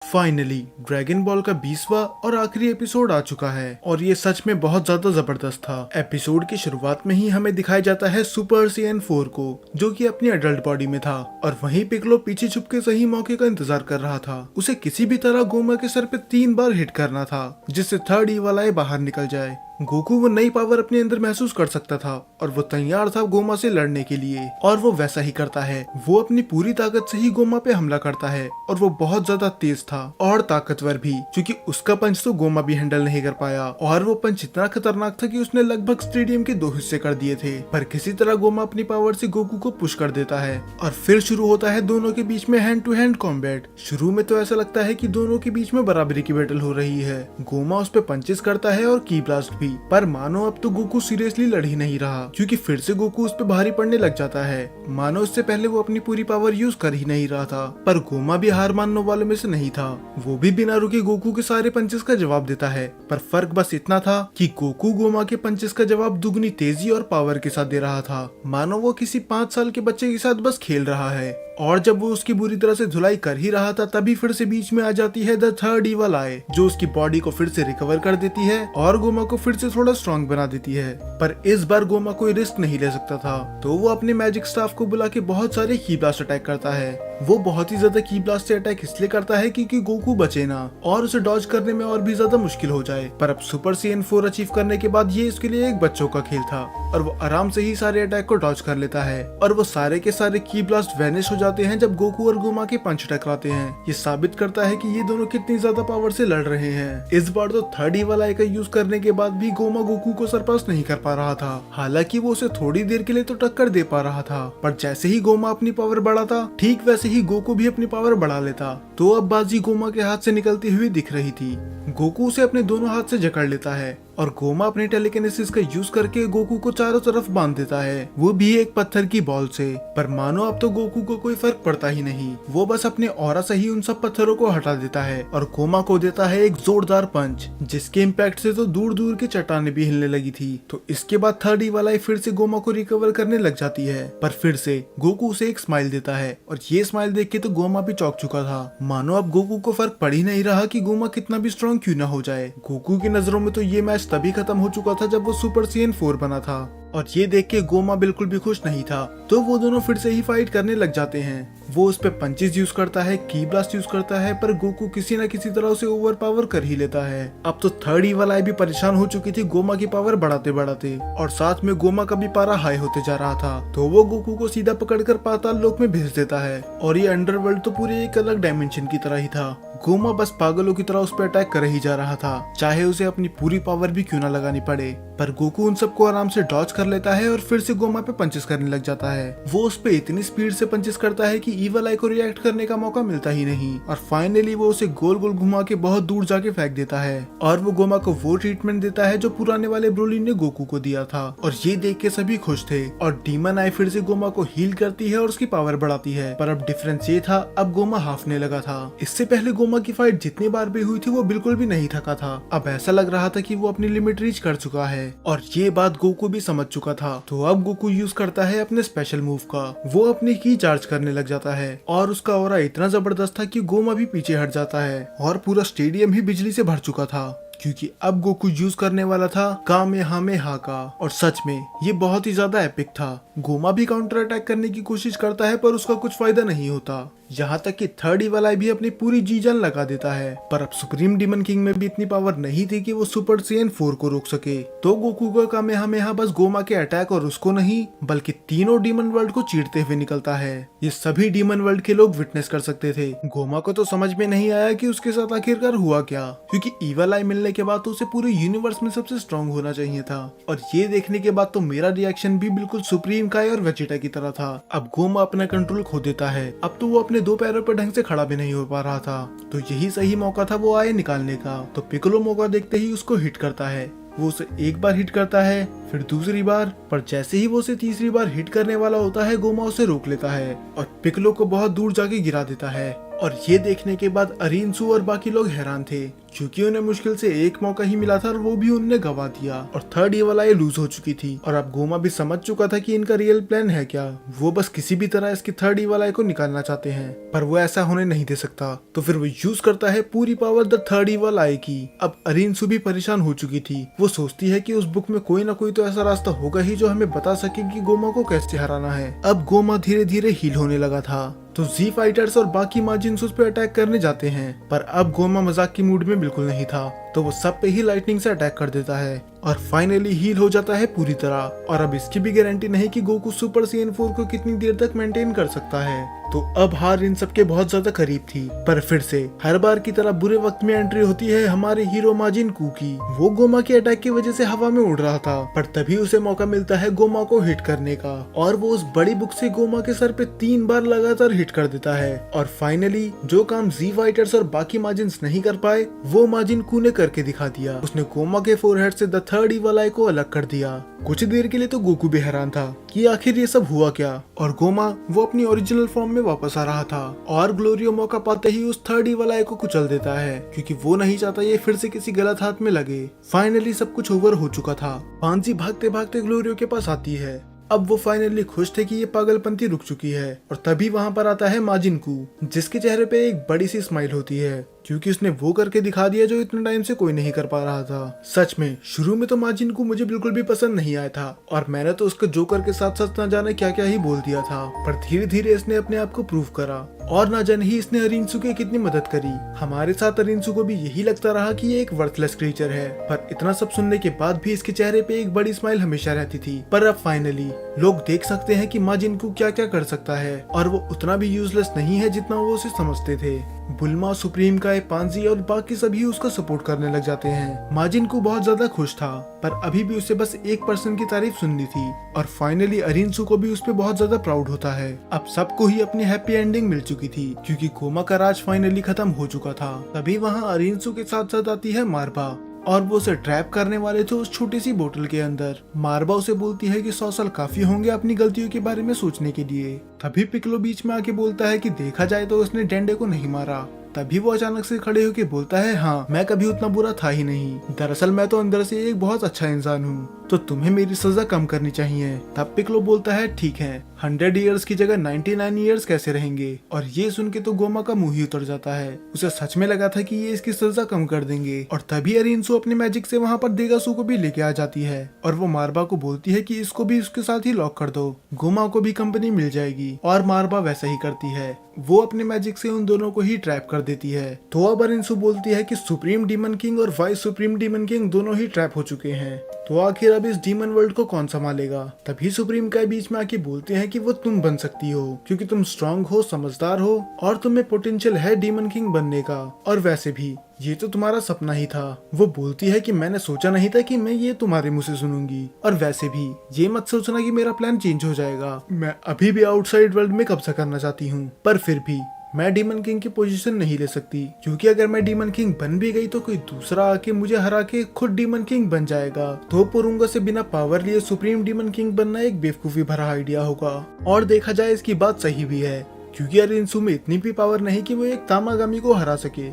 Finally dragon ball का 20वां और आखिरी एपिसोड आ चुका है और ये सच में बहुत ज्यादा जबरदस्त था। एपिसोड की शुरुआत में ही हमें दिखाया जाता है सुपर सैयन 4 को, जो कि अपनी एडल्ट बॉडी में था, और वहीं पिक्कोलो पीछे छुप के सही मौके का इंतजार कर रहा था। उसे किसी भी तरह गोमा के सर पे 3 बार हिट करना था, जिससे थर्ड ईवल आई बाहर निकल जाए। गोकू वो नई पावर अपने अंदर महसूस कर सकता था और वो तैयार था गोमा से लड़ने के लिए, और वो वैसा ही करता है। वो अपनी पूरी ताकत से ही गोमा पे हमला करता है और वो बहुत ज्यादा तेज था और ताकतवर भी, क्योंकि उसका पंच तो गोमा भी हैंडल नहीं कर पाया, और वो पंच इतना खतरनाक था कि उसने लगभग स्टेडियम के 2 हिस्से कर दिए थे। पर किसी तरह गोमा अपनी पावर से गोकू को पुश कर देता है और फिर शुरू होता है दोनों के बीच में हैंड टू हैंड कॉम्बैट। शुरू में तो ऐसा लगता है कि दोनों के बीच में बराबरी की बैटल हो रही है। गोमा उस पे पंचेस करता है और की ब्लास्ट भी, पर मानो अब तो गोकू सीरियसली लड़ ही नहीं रहा, क्योंकि फिर से गोकू उस पे भारी पड़ने लग जाता है। मानो इससे पहले वो अपनी पूरी पावर यूज कर ही नहीं रहा था। पर गोमा भी हार मानने वालों में से नहीं था। वो भी बिना रुके गोकू के सारे पंचेस का जवाब देता है, पर फर्क बस इतना था कि गोकू गोमा के पंचेस का जवाब दुगनी तेजी और पावर के साथ दे रहा था, मानो वो किसी 5 साल के बच्चे के साथ बस खेल रहा है। और जब वो उसकी बुरी तरह से धुलाई कर ही रहा था, तभी फिर से बीच में आ जाती है द थर्ड ईवल आई, जो उसकी बॉडी को फिर से रिकवर कर देती है और गोमा को फिर से थोड़ा स्ट्रॉन्ग बना देती है। पर इस बार गोमा कोई रिस्क नहीं ले सकता था, तो वो अपने मैजिक स्टाफ को बुला के बहुत सारे की ब्लास्ट अटैक करता है। वो बहुत ही ज्यादा की ब्लास्ट से अटैक इसलिए करता है क्योंकि गोकू बचे ना और उसे डॉज करने में और भी ज्यादा मुश्किल हो जाए। पर अब सुपर सैयन 4 अचीव करने के बाद ये इसके लिए एक बच्चों का खेल था, और वो आराम से ही सारे अटैक को डॉज कर लेता है, और वो सारे के सारे की ब्लास्ट वैनिश हो जाते हैं जब गोकू और गोमा के पंच टकराते हैं। ये साबित करता है कि ये दोनों कितनी ज्यादा पावर से लड़ रहे हैं। इस बार तो थर्ड ईवल आई का यूज करने के बाद भी गोमा गोकू को सरपास नहीं कर पा रहा था। हालांकि वो उसे थोड़ी देर के लिए तो टक्कर दे पा रहा था, पर जैसे ही गोमा अपनी पावर बढ़ाता, ठीक वैसे ही गोकू भी अपनी पावर बढ़ा लेता। तो अब बाजी गोमा के हाथ से निकलती हुई दिख रही थी। गोकू उसे अपने दोनों हाथ से जकड़ लेता है और गोमा अपने टेलीकिनेसिस का यूज करके गोकू को चारों तरफ बांध देता है, वो भी एक पत्थर की बॉल से। पर मानो अब तो गोकू को कोई फर्क पड़ता ही नहीं। वो बस अपने ऑरा से ही उन सब पत्थरों को हटा देता है और गोमा को देता है एक जोरदार पंच, जिसके इम्पैक्ट से तो दूर दूर की चट्टानें भी हिलने लगी थी। तो इसके बाद थर्ड ईवल आई फिर से गोमा को रिकवर करने लग जाती है, पर फिर से गोकू उसे एक स्माइल देता है, और ये स्माइल देख के तो गोमा भी चौंक चुका था। मानो अब गोकू को फर्क पड़ ही नहीं रहा कि गोमा कितना भी स्ट्रॉन्ग क्यों ना हो जाए। गोकू की नजरों में तो ये मैच तभी खत्म हो चुका था जब वो सुपर सैयन 4 बना था, और ये देख के गोमा बिल्कुल भी खुश नहीं था। तो वो दोनों फिर से ही फाइट करने लग जाते हैं। वो उस पे पंचेस यूज करता है, की ब्लास्ट यूज करता है, पर गोकू किसी न किसी तरह उसे ओवर पावर कर ही लेता है। अब तो थर्ड ईवल आई भी परेशान हो चुकी थी गोमा की पावर बढ़ाते बढ़ाते, और साथ में गोमा का भी पारा हाई होते जा रहा था। तो वो गोकू को सीधा पकड़कर पाताल लोक में भेज देता है, और ये अंडरवर्ल्ड तो पूरे एक अलग डायमेंशन की तरह ही था। गोमा बस पागलों की तरह उस पर अटैक कर ही जा रहा था, चाहे उसे अपनी पूरी पावर भी क्यों ना लगानी पड़े। पर गोकू उन सबको आराम से डॉज कर लेता है और फिर से गोमा पे पंचेस करने लग जाता है। वो उस पे इतनी स्पीड से पंचेस करता है कि ईवल आई को रिएक्ट करने का मौका मिलता ही नहीं, और फाइनली वो उसे गोल गोल घुमा के बहुत दूर जाके फेंक देता है, और वो गोमा को वो ट्रीटमेंट देता है जो पुराने वाले ब्रोली ने गोकू को दिया था। और ये देख के सभी खुश थे, और डीमन आई फिर से गोमा को हील करती है और उसकी पावर बढ़ाती है। पर अब डिफरेंस ये था, अब गोमा हाफने लगा था। इससे पहले गोमा की फाइट जितनी बार भी हुई थी वो बिल्कुल भी नहीं थका था। अब ऐसा लग रहा था कि वो अपनी लिमिट रीच कर चुका है, और ये बात गोकू भी समझ चुका था। तो अब गोकू यूज करता है अपने स्पेशल मूव का। वो अपनी की चार्ज करने लग जाता है, और उसका ऑरा इतना जबरदस्त था कि गोमा भी पीछे हट जाता है, और पूरा स्टेडियम ही बिजली से भर चुका था, क्योंकि अब गोकू यूज करने वाला था कामेहामेहा का। और सच में ये बहुत ही ज्यादा एपिक था। गोमा भी काउंटर अटैक करने की कोशिश करता है, पर उसका कुछ फायदा नहीं होता। यहाँ तक कि थर्ड ईवल आई भी अपनी पूरी जी जान लगा देता है। पर अब सुप्रीम डीमन किंग में भी इतनी पावर नहीं थी कि वो सुपर सैयन 4 को रोक सके। तो गोकू का कामेहामेहा बस गोमा के अटैक और उसको नहीं, बल्कि तीनों डीमन वर्ल्ड को चीरते हुए निकलता है। ये सभी डीमन वर्ल्ड के लोग विटनेस कर सकते थे। गोमा को तो समझ में नहीं आया कि उसके साथ आखिरकार हुआ क्या, क्योंकि ईवल आई मिलने के बाद तो उसे पूरे यूनिवर्स में सबसे स्ट्रॉन्ग होना चाहिए था। और ये देखने के बाद तो मेरा रिएक्शन भी बिल्कुल सुप्रीम काय और वेजिटा की तरह था। अब गोमा अपना कंट्रोल खो देता है। अब तो वो अपने 2 पैरों पर ढंग से खड़ा भी नहीं हो पा रहा था। तो यही सही मौका था वो आए निकालने का। तो पिक्कोलो मौका देखते ही उसको हिट करता है। वो उसे एक बार हिट करता है, फिर दूसरी बार, पर जैसे ही वो उसे तीसरी बार हिट करने वाला होता है, गोमा उसे रोक लेता है और पिक्कोलो को बहुत दूर जाके गिरा देता है। और ये देखने के बाद अरिनसू और बाकी लोग हैरान थे, क्योंकि उन्हें मुश्किल से एक मौका ही मिला था और वो भी उन्होंने गवा दिया और थर्ड ईवल आई लूज हो चुकी थी। और अब गोमा भी समझ चुका था कि इनका रियल प्लान है क्या, वो बस किसी भी तरह इसकी थर्ड ईवल आई को निकालना चाहते हैं, पर वो ऐसा होने नहीं दे सकता। तो फिर वो यूज करता है पूरी पावर द थर्ड ईवल आई की। अब अरिनसू भी परेशान हो चुकी थी, वो सोचती है कि उस बुक में कोई ना कोई तो ऐसा रास्ता होगा ही जो हमें बता सके कि गोमा को कैसे हराना है। अब गोमा धीरे धीरे हील होने लगा था, तो जी फाइटर्स और बाकी माजिन्स उस पे अटैक करने जाते हैं, पर अब गोमा मजाक की मूड में बिल्कुल नहीं था, तो वो सब पे ही लाइटनिंग से अटैक कर देता है और फाइनली हील हो जाता है पूरी तरह। और अब इसकी भी गारंटी नहीं कि गोकू सुपर साइयन 4 को कितनी देर तक मेंटेन कर सकता है। तो अब हार इन सबके बहुत ज्यादा करीब थी, पर फिर से हर बार की तरह बुरे वक्त में एंट्री होती है हमारे हीरो माजिन कू की। वो गोमा के अटैक की वजह से हवा में उड़ रहा था, पर तभी उसे मौका मिलता है गोमा को हिट करने का, और वो उस बड़ी बुक से गोमा के सर पे 3 बार लगातार हिट कर देता है। और फाइनली जो काम जी फाइटर्स और बाकी माजिन्स नहीं कर पाए, वो माजिन कू ने करके दिखा दिया। उसने गोमा के फोरहेड से द थर्ड ईवल आई को अलग कर दिया। कुछ देर के लिए तो गोकू भी हैरान था कि आखिर ये सब हुआ क्या, और गोमा वो अपनी ओरिजिनल फॉर्म में वापस आ रहा था, और ग्लोरियो मौका पाते ही उस थर्ड ईवल आई को कुचल देता है, क्योंकि वो नहीं चाहता ये फिर से किसी गलत हाथ में लगे। फाइनली सब कुछ ओवर हो चुका था। पांजी भागते भागते ग्लोरियो के पास आती है। अब वो फाइनली खुश थे कि ये पागलपंती रुक चुकी है, और तभी वहाँ पर आता है माजिन कू, जिसके चेहरे पे एक बड़ी सी स्माइल होती है, क्योंकि उसने वो करके दिखा दिया जो इतने टाइम से कोई नहीं कर पा रहा था। सच में शुरू में तो माजिन कू मुझे बिल्कुल भी पसंद नहीं आया था, और मैंने तो उसके जोकर के साथ साथ न जाने क्या क्या ही बोल दिया था, पर धीरे धीरे इसने अपने आप को प्रूव करा, और न जाने ही इसने अरिनसू की कितनी मदद करी। हमारे साथ अरिनसू को भी यही लगता रहा कि ये एक वर्थलेस क्रीचर है, पर इतना सब सुनने के बाद भी इसके चेहरे पे एक बड़ी स्माइल हमेशा रहती थी। पर अब फाइनली लोग देख सकते हैं कि माजिन कू क्या क्या कर सकता है, और वो उतना भी यूजलेस नहीं है जितना वो उसे समझते थे। बुल्मा, सुप्रीम काय, पांजी और बाकी सभी उसका सपोर्ट करने लग जाते हैं। माजिन कू बहुत ज्यादा खुश था, पर अभी भी उसे बस एक पर्सन की तारीफ सुननी थी, और फाइनली अरिनसू को भी उस पे बहुत ज्यादा प्राउड होता है। अब सबको ही अपनी हैप्पी एंडिंग मिल चुकी थी, क्योंकि गोमा का राज फाइनली खत्म हो चुका था। तभी वहाँ अरिनसू के साथ साथ आती है मारबा, और वो उसे ट्रैप करने वाले थे उस छोटी सी बोतल के अंदर। मारबा उसे बोलती है कि 100 साल काफी होंगे अपनी गलतियों के बारे में सोचने के लिए। तभी पिकलो बीच में आके बोलता है कि देखा जाए तो उसने डेंडे को नहीं मारा। तभी वो अचानक से खड़े होकर बोलता है, हाँ मैं कभी उतना बुरा था ही नहीं, दरअसल मैं तो अंदर से एक बहुत अच्छा इंसान हूँ, तो तुम्हें मेरी सजा कम करनी चाहिए। तब पिकलो बोलता है ठीक है, 100 ईयर्स की जगह 99 ईयर्स कैसे रहेंगे। और ये सुन के तो गोमा का मुंह ही उतर जाता है, उसे सच में लगा था कि ये इसकी सजा कम कर देंगे। और तभी अरिनसू अपने मैजिक से वहाँ पर देगासू को भी लेके आ जाती है, और वो मारबा को बोलती है कि इसको भी उसके साथ ही लॉक कर दो, गोमा को भी कंपनी मिल जाएगी। और मारबा वैसा ही करती है, वो अपने मैजिक से उन दोनों को ही ट्रैप कर देती है। तो अब अरिनसू बोलती है कि सुप्रीम डीमन किंग और वाइस सुप्रीम डीमन किंग दोनों ही ट्रैप हो चुके हैं, तो आखिर अब इस डीमन वर्ल्ड को कौन संभालेगा। तभी सुप्रीम काय बीच में आके बोलते हैं कि वो तुम बन सकती हो, क्योंकि तुम स्ट्रांग हो, समझदार हो, और तुम्हें पोटेंशियल है डीमन किंग बनने का, और वैसे भी ये तो तुम्हारा सपना ही था। वो बोलती है कि मैंने सोचा नहीं था कि मैं ये तुम्हारे मुंह से सुनूंगी, और वैसे भी ये मत सोचना कि मेरा प्लान चेंज हो जाएगा, मैं अभी भी आउटसाइड वर्ल्ड में कब्जा करना चाहती हूँ, पर फिर भी मैं डीमन किंग की पोजीशन नहीं ले सकती, क्योंकि अगर मैं डीमन किंग बन भी गई तो कोई दूसरा आके मुझे हरा के खुद डीमन किंग बन जाएगा, तो पुरुंगा से बिना पावर लिए सुप्रीम डीमन किंग बनना एक बेवकूफी भरा आइडिया होगा। और देखा जाए इसकी बात सही भी है, क्योंकि अरिनसू में इतनी भी पावर नहीं कि वो एक तामागामी को हरा सके,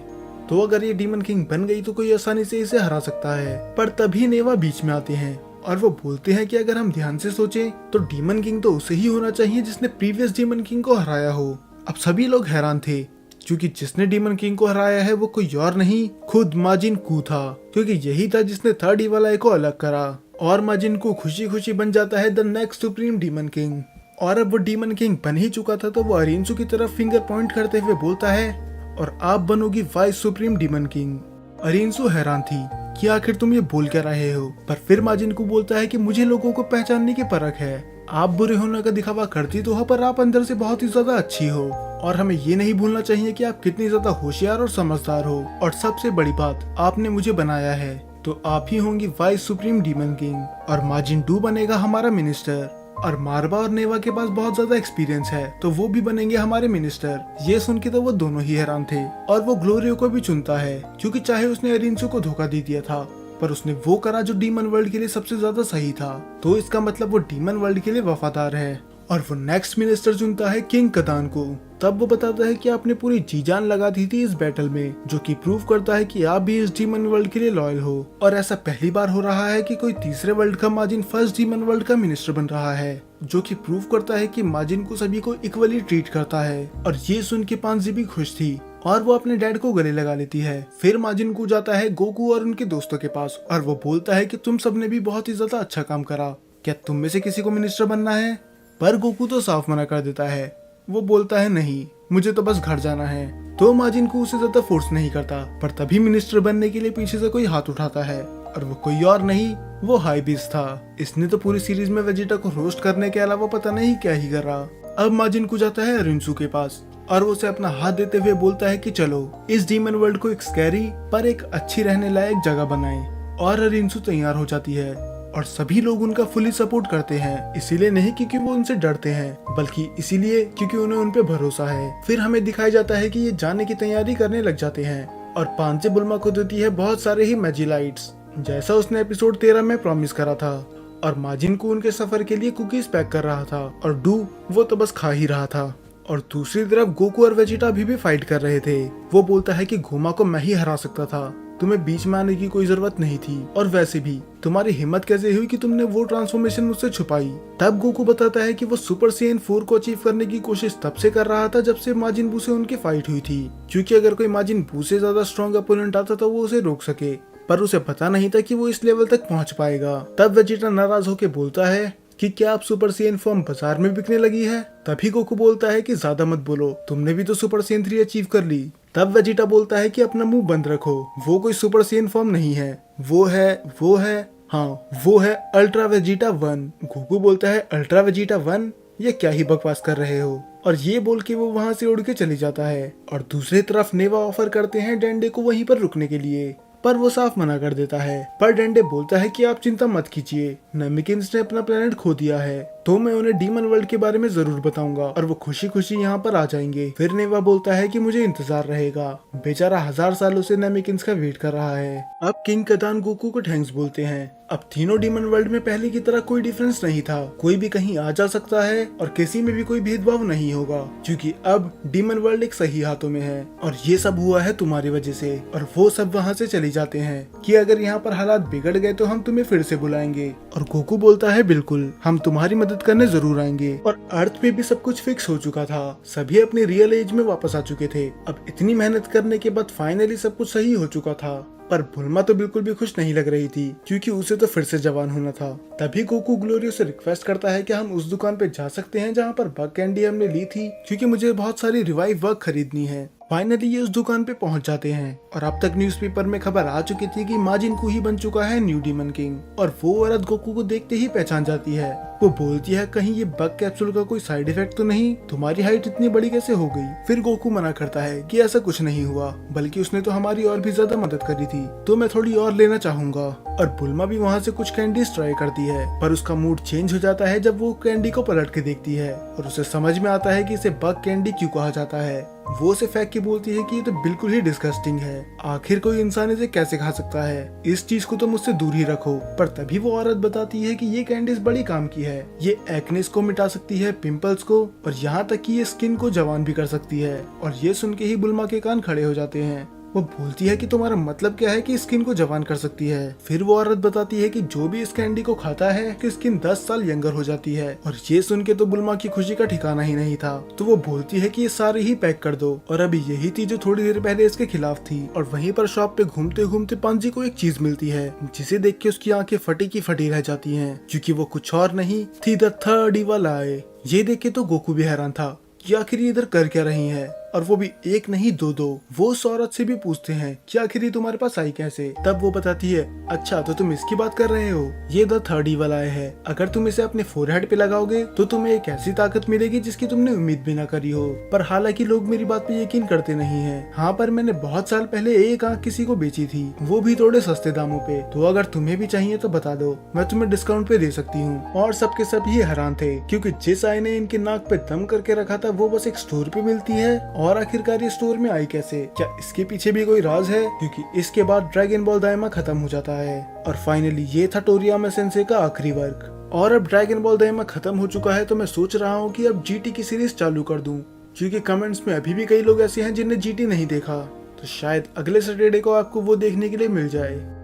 तो अगर ये डीमन किंग बन गई तो कोई आसानी से इसे हरा सकता है। पर तभी नेवा बीच में आते हैं, और वो बोलते हैं कि अगर हम ध्यान से सोचें तो डीमन किंग तो उसे ही होना चाहिए जिसने प्रीवियस डीमन किंग को हराया हो। अब सभी लोग हैरान थे, क्योंकि जिसने डीमन किंग को हराया है वो कोई और नहीं, खुद माजिन कू था, क्योंकि यही था जिसने थर्ड ईवल आई को अलग करा। और माजिन कू खुशी खुशी बन जाता है the next supreme demon king. और अब वो डीमन किंग बन ही चुका था, तो वो अरिनसू की तरफ फिंगर पॉइंट करते हुए बोलता है, और आप बनोगी वाइस सुप्रीम डीमन किंग। अरिनसू हैरान थी कि आखिर तुम ये बोल क्या रहे हो, पर फिर माजिन कू बोलता है कि मुझे लोगों को पहचानने की परख है, आप बुरे होने का दिखावा करती तो हो, पर आप अंदर से बहुत ही ज्यादा अच्छी हो, और हमें ये नहीं भूलना चाहिए कि आप कितनी ज्यादा होशियार और समझदार हो, और सबसे बड़ी बात आपने मुझे बनाया है, तो आप ही होंगी वाइस सुप्रीम डीमन किंग, और माजिन डू बनेगा हमारा मिनिस्टर, और मारबा और नेवा के पास बहुत ज्यादा एक्सपीरियंस है, तो वो भी बनेंगे हमारे मिनिस्टर। ये सुन के तो वो दोनों ही हैरान थे, और वो ग्लोरियो को भी चुनता है, क्योंकि चाहे उसने अरिनसू को धोखा दे दिया था, पर उसने वो करा जो डीमन वर्ल्ड के लिए सबसे ज्यादा सही था, तो इसका मतलब वो डीमन वर्ल्ड के लिए वफादार है। और वो नेक्स्ट मिनिस्टर चुनता है किंग कदान को। तब वो बताता है कि आपने पूरी जी जान लगा दी थी इस बैटल में, जो कि प्रूव करता है कि आप भी इस डीमन वर्ल्ड के लिए लॉयल हो। और ऐसा पहली बार हो रहा है कि कोई तीसरे वर्ल्ड का माजिन फर्स्ट डीमन वर्ल्ड का मिनिस्टर बन रहा है, जो कि प्रूव करता है कि माजिन को सभी को इक्वली ट्रीट करता है। और ये सुन के पांजी भी खुश थी और वो अपने डैड को गले लगा लेती है। फिर माजिन को जाता है गोकू और उनके दोस्तों के पास और वो बोलता है कि तुम सबने भी बहुत ही ज्यादा अच्छा काम करा, क्या तुम में से किसी को मिनिस्टर बनना है? पर गोकू तो साफ मना कर देता है। वो बोलता है नहीं, मुझे तो बस घर जाना है। तो माजिन को उसे ज्यादा फोर्स नहीं करता, पर तभी मिनिस्टर बनने के लिए पीछे से कोई हाथ उठाता है और वो कोई और नहीं, वो हाइबिस था। इसने तो पूरी सीरीज में वेजिटा को रोस्ट करने के अलावा पता नहीं क्या ही कर रहा। अब माजिन को जाता है अरिंसू के पास और वो उसे अपना हाथ देते हुए बोलता है कि चलो इस डीमन वर्ल्ड को एक स्कैरी पर एक अच्छी रहने लायक जगह बनाएं। और अरिंसू तैयार हो जाती है और सभी लोग उनका फुली सपोर्ट करते हैं, इसीलिए नहीं क्योंकि वो उनसे डरते हैं, बल्कि इसीलिए क्योंकि उन्हें उन पे भरोसा है। फिर हमें दिखाया जाता है कि ये जाने की तैयारी करने लग जाते हैं और पांचे बुल्मा को देती है बहुत सारे ही मैजिलाइट्स, जैसा उसने एपिसोड 13 में प्रॉमिस करा था। और माजिन को उनके सफर के लिए कुकीज पैक कर रहा था और डू वो तो बस खा ही रहा था। और दूसरी तरफ गोकू और वेजिटा अभी भी फाइट कर रहे थे। वो बोलता है कि घोमा को मैं ही हरा सकता था, तुम्हें बीच में आने की कोई जरूरत नहीं थी, और वैसे भी तुम्हारी हिम्मत कैसे हुई कि तुमने वो ट्रांसफॉर्मेशन मुझसे छुपाई। तब गोकू बताता है कि वो सुपर सैयन 4 को अचीव करने की कोशिश तब से कर रहा था जब से माजिन बू से उनकी फाइट हुई थी, क्योंकि अगर कोई माजिन बू से ज्यादा स्ट्रॉन्ग अपोनेंट आता तो वो उसे रोक सके, पर उसे पता नहीं था कि वो इस लेवल तक पहुंच पाएगा। तब वेजिटा नाराज होकर बोलता है कि क्या आप सुपर सैयन फॉर्म बाजार में बिकने लगी है? तभी गोकू बोलता है कि ज्यादा मत बोलो, तुमने भी तो सुपर सैयन 3 अचीव कर ली। तब वेजिटा बोलता है कि अपना मुंह बंद रखो, वो कोई सुपर सैयन फॉर्म नहीं है, वो है अल्ट्रा वेजिटा 1। गोकू बोलता है अल्ट्रा वेजिटा 1, ये क्या ही बकवास कर रहे हो? और ये बोल के वो वहाँ से उड़ के चली जाता है। और दूसरी तरफ नेवा ऑफर करते हैं डेंडे को वहीं पर रुकने के लिए, पर वो साफ मना कर देता है। पर डेंडे बोलता है कि आप चिंता मत कीजिए, नेमिकिन्स ने अपना प्लेनेट खो दिया है, तो मैं उन्हें डीमन वर्ल्ड के बारे में जरूर बताऊंगा और वो खुशी खुशी यहाँ पर आ जाएंगे। फिर नेवा बोलता है कि मुझे इंतजार रहेगा, बेचारा 1000 सालों से नेमिकिन्स का वेट कर रहा है। अब किंग कदान गोकू को थैंक्स बोलते हैं। अब तीनों डीमन वर्ल्ड में पहले की तरह कोई डिफरेंस नहीं था, कोई भी कहीं आ जा सकता है और किसी में भी कोई भेदभाव नहीं होगा, क्योंकि अब डीमन वर्ल्ड एक सही हाथों में है। और ये सब हुआ है तुम्हारी वजह से। और वो सब वहाँ से चली जाते हैं कि अगर यहाँ पर हालात बिगड़ गए तो हम तुम्हें फिर से बुलाएंगे। और गोकू बोलता है बिल्कुल, हम तुम्हारी मदद करने जरूर आएंगे। और अर्थ पे भी सब कुछ फिक्स हो चुका था, सभी अपने रियल एज में वापस आ चुके थे। अब इतनी मेहनत करने के बाद फाइनली सब कुछ सही हो चुका था। पर बुल्मा तो बिल्कुल भी खुश नहीं लग रही थी, क्योंकि उसे तो फिर से जवान होना था। तभी गोकू ग्लोरियो से रिक्वेस्ट करता है कि हम उस दुकान पे जा सकते हैं जहाँ पर बग कैंडी हमने ली थी, क्योंकि मुझे बहुत सारी रिवाइव वर्क खरीदनी है। फाइनली ये उस दुकान पे पहुंच जाते हैं और अब तक न्यूज़पेपर में खबर आ चुकी थी कि माजिन कू ही बन चुका है न्यू डीमन किंग। और वो औरत गोकू को देखते ही पहचान जाती है। वो बोलती है कहीं ये बग कैप्सूल का कोई साइड इफेक्ट तो नहीं, तुम्हारी हाइट इतनी बड़ी कैसे हो गई? फिर गोकू मना करता है कि ऐसा कुछ नहीं हुआ, बल्कि उसने तो हमारी और भी ज्यादा मदद करी थी, तो मैं थोड़ी और लेना चाहूंगा। और बुल्मा भी वहाँ से कुछ कैंडीज ट्राई करती है, पर उसका मूड चेंज हो जाता है जब वो कैंडी को पलट के देखती है और उसे समझ में आता है कि इसे बग कैंडी क्यों कहा जाता है। वो उसे फेंक के बोलती है कि ये तो बिल्कुल ही डिस्गस्टिंग है, आखिर कोई इंसान इसे कैसे खा सकता है, इस चीज को तो मुझसे दूर ही रखो। पर तभी वो औरत बताती है कि ये कैंडीज बड़ी काम की है, ये एक्नेस को मिटा सकती है, पिंपल्स को, और यहाँ तक कि ये स्किन को जवान भी कर सकती है। और ये सुन के ही बुल्मा के कान खड़े हो जाते हैं। वो बोलती है कि तुम्हारा मतलब क्या है कि स्किन को जवान कर सकती है? फिर वो औरत बताती है कि जो भी इस कैंडी को खाता है कि स्किन 10 साल यंगर हो जाती है। और ये सुन के तो बुल्मा की खुशी का ठिकाना ही नहीं था, तो वो बोलती है कि ये सारे ही पैक कर दो। और अभी यही थी जो थोड़ी देर पहले इसके खिलाफ थी। और वहीं पर शॉप पे घूमते घूमते पांजी को एक चीज मिलती है, जिसे देख के उसकी आंखें फटी की फटी रह जाती हैं, क्योंकि वो कुछ और नहीं थी द थर्ड इवल आई। ये देख के तो गोकू भी हैरान था कि आखिर ये इधर कर क्या रही है, और वो भी एक नहीं दो। वो उस औरत से भी पूछते हैं कि आखिर ये तुम्हारे पास आई कैसे? तब वो बताती है अच्छा तो तुम इसकी बात कर रहे हो, ये द थर्ड इवल आई है, अगर तुम इसे अपने फोरहेड पे लगाओगे तो तुम्हें एक ऐसी ताकत मिलेगी जिसकी तुमने उम्मीद भी ना करी हो। पर हालांकि लोग मेरी बात पे यकीन करते नहीं है। हाँ, पर मैंने बहुत साल पहले एक आंख किसी को बेची थी, वो भी थोड़े सस्ते दामों पे, तो अगर तुम्हें भी चाहिए तो बता दो, मैं तुम्हें डिस्काउंट पे दे सकती हूँ। और सबके सब ये हैरान थे, क्योंकि जिस आई ने इनके नाक पे दम करके रखा था वो बस एक स्टोर पे मिलती है, और आखिरकार ये स्टोर में आई कैसे? क्या इसके पीछे भी कोई राज है? क्योंकि इसके बाद ड्रैगन बॉल दाइमा खत्म हो जाता है। और फाइनली ये था टोरियामा सेंसेई का आखिरी वर्क। और अब ड्रैगन बॉल दाइमा खत्म हो चुका है, तो मैं सोच रहा हूँ कि अब जीटी की सीरीज चालू कर दूं, क्योंकि कमेंट्स में अभी भी कई लोग ऐसे हैं जिनने जीटी नहीं देखा, तो शायद अगले सैटरडे को आपको वो देखने के लिए मिल जाए।